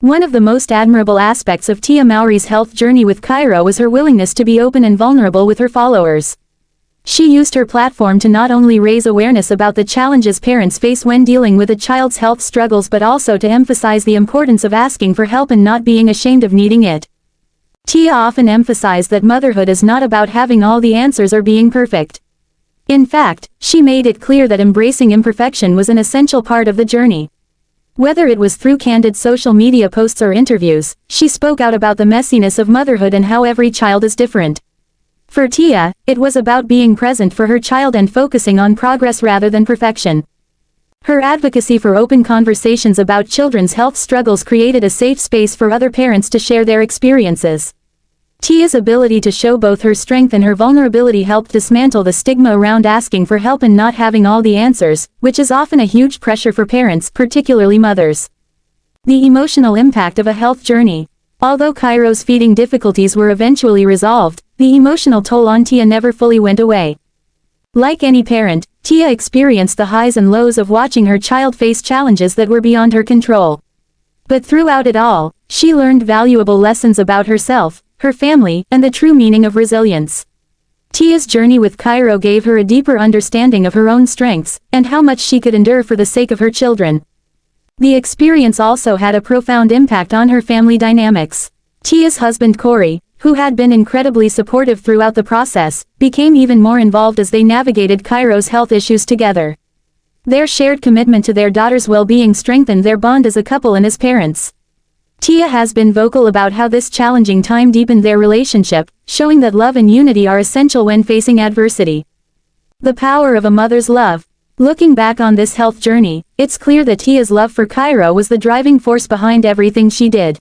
One of the most admirable aspects of Tia Mowry's health journey with Cairo was her willingness to be open and vulnerable with her followers. She used her platform to not only raise awareness about the challenges parents face when dealing with a child's health struggles but also to emphasize the importance of asking for help and not being ashamed of needing it. Tia often emphasized that motherhood is not about having all the answers or being perfect. In fact, she made it clear that embracing imperfection was an essential part of the journey. Whether it was through candid social media posts or interviews, she spoke out about the messiness of motherhood and how every child is different. For Tia, it was about being present for her child and focusing on progress rather than perfection. Her advocacy for open conversations about children's health struggles created a safe space for other parents to share their experiences. Tia's ability to show both her strength and her vulnerability helped dismantle the stigma around asking for help and not having all the answers, which is often a huge pressure for parents, particularly mothers. The emotional impact of a health journey. Although Cairo's feeding difficulties were eventually resolved, the emotional toll on Tia never fully went away. Like any parent, Tia experienced the highs and lows of watching her child face challenges that were beyond her control. But throughout it all, she learned valuable lessons about herself, her family, and the true meaning of resilience. Tia's journey with Cairo gave her a deeper understanding of her own strengths, and how much she could endure for the sake of her children. The experience also had a profound impact on her family dynamics. Tia's husband Corey, who had been incredibly supportive throughout the process, became even more involved as they navigated Cairo's health issues together. Their shared commitment to their daughter's well-being strengthened their bond as a couple and as parents. Tia has been vocal about how this challenging time deepened their relationship, showing that love and unity are essential when facing adversity. The power of a mother's love. Looking back on this health journey, it's clear that Tia's love for Cairo was the driving force behind everything she did.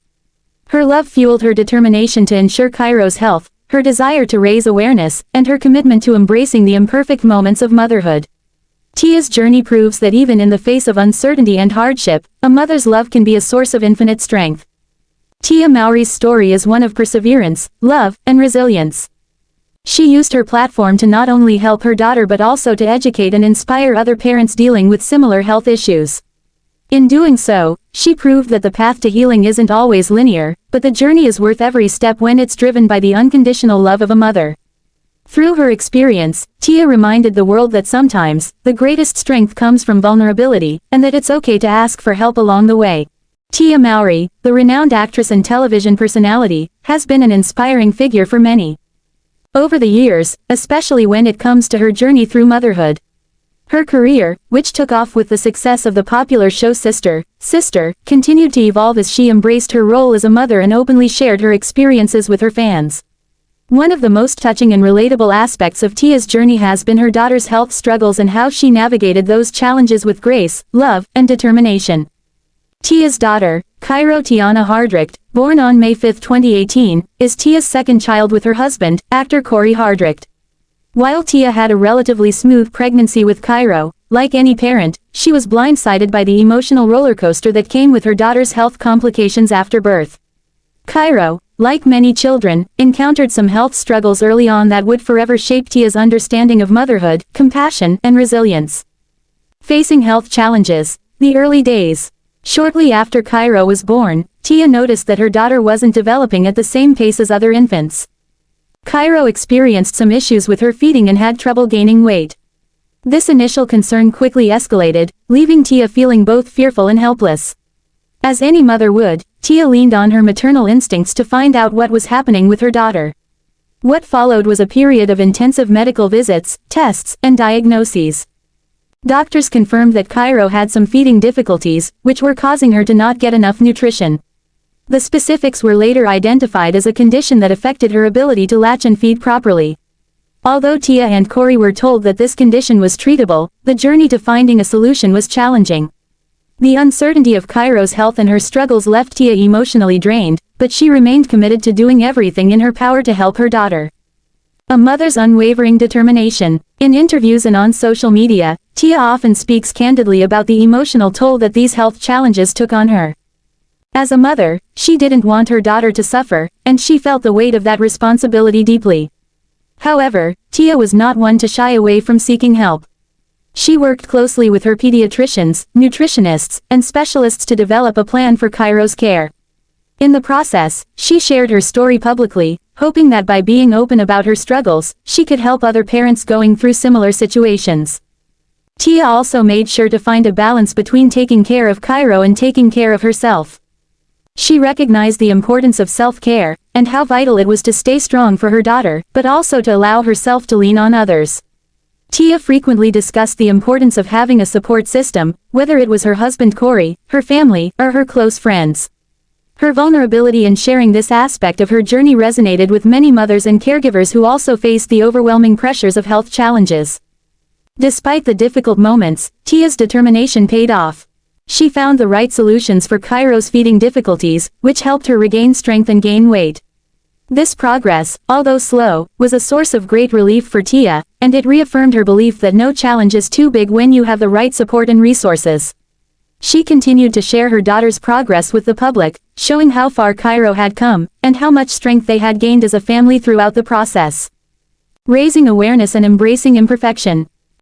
Her love fueled her determination to ensure Cairo's health, her desire to raise awareness, and her commitment to embracing the imperfect moments of motherhood. Tia's journey proves that even in the face of uncertainty and hardship, a mother's love can be a source of infinite strength. Tia Mowry's story is one of perseverance, love, and resilience. She used her platform to not only help her daughter but also to educate and inspire other parents dealing with similar health issues. In doing so, she proved that the path to healing isn't always linear, but the journey is worth every step when it's driven by the unconditional love of a mother. Through her experience, Tia reminded the world that sometimes, the greatest strength comes from vulnerability, and that it's okay to ask for help along the way. Tia Mowry, the renowned actress and television personality, has been an inspiring figure for many. Over the years, especially when it comes to her journey through motherhood. Her career, which took off with the success of the popular show Sister, continued to evolve as she embraced her role as a mother and openly shared her experiences with her fans. One of the most touching and relatable aspects of Tia's journey has been her daughter's health struggles and how she navigated those challenges with grace, love, and determination. Tia's daughter, Cairo Tiana Hardricht, born on May 5, 2018, is Tia's second child with her husband, actor Corey Hardricht. While Tia had a relatively smooth pregnancy with Cairo, like any parent, she was blindsided by the emotional rollercoaster that came with her daughter's health complications after birth. Cairo, like many children, encountered some health struggles early on that would forever shape Tia's understanding of motherhood, compassion, and resilience. Facing health challenges. The early days. Shortly after Cairo was born, Tia noticed that her daughter wasn't developing at the same pace as other infants. Cairo experienced some issues with her feeding and had trouble gaining weight. This initial concern quickly escalated, leaving Tia feeling both fearful and helpless. As any mother would, Tia leaned on her maternal instincts to find out what was happening with her daughter. What followed was a period of intensive medical visits, tests, and diagnoses. Doctors confirmed that Cairo had some feeding difficulties, which were causing her to not get enough nutrition. The specifics were later identified as a condition that affected her ability to latch and feed properly. Although Tia and Corey were told that this condition was treatable, the journey to finding a solution was challenging. The uncertainty of Cairo's health and her struggles left Tia emotionally drained, but she remained committed to doing everything in her power to help her daughter. A mother's unwavering determination. In interviews and on social media, Tia often speaks candidly about the emotional toll that these health challenges took on her. As a mother, she didn't want her daughter to suffer, and she felt the weight of that responsibility deeply. However, Tia was not one to shy away from seeking help. She worked closely with her pediatricians, nutritionists, and specialists to develop a plan for Cairo's care. In the process, she shared her story publicly, hoping that by being open about her struggles, she could help other parents going through similar situations. Tia also made sure to find a balance between taking care of Cairo and taking care of herself. She recognized the importance of self-care, and how vital it was to stay strong for her daughter, but also to allow herself to lean on others. Tia frequently discussed the importance of having a support system, whether it was her husband Corey, her family, or her close friends. Her vulnerability in sharing this aspect of her journey resonated with many mothers and caregivers who also faced the overwhelming pressures of health challenges. Despite the difficult moments, Tia's determination paid off. She found the right solutions for Cairo's feeding difficulties, which helped her regain strength and gain weight. This progress, although slow, was a source of great relief for Tia, and it reaffirmed her belief that no challenge is too big when you have the right support and resources. She continued to share her daughter's progress with the public, showing how far Cairo had come, and how much strength they had gained as a family throughout the process. Raising awareness and embracing imperfection.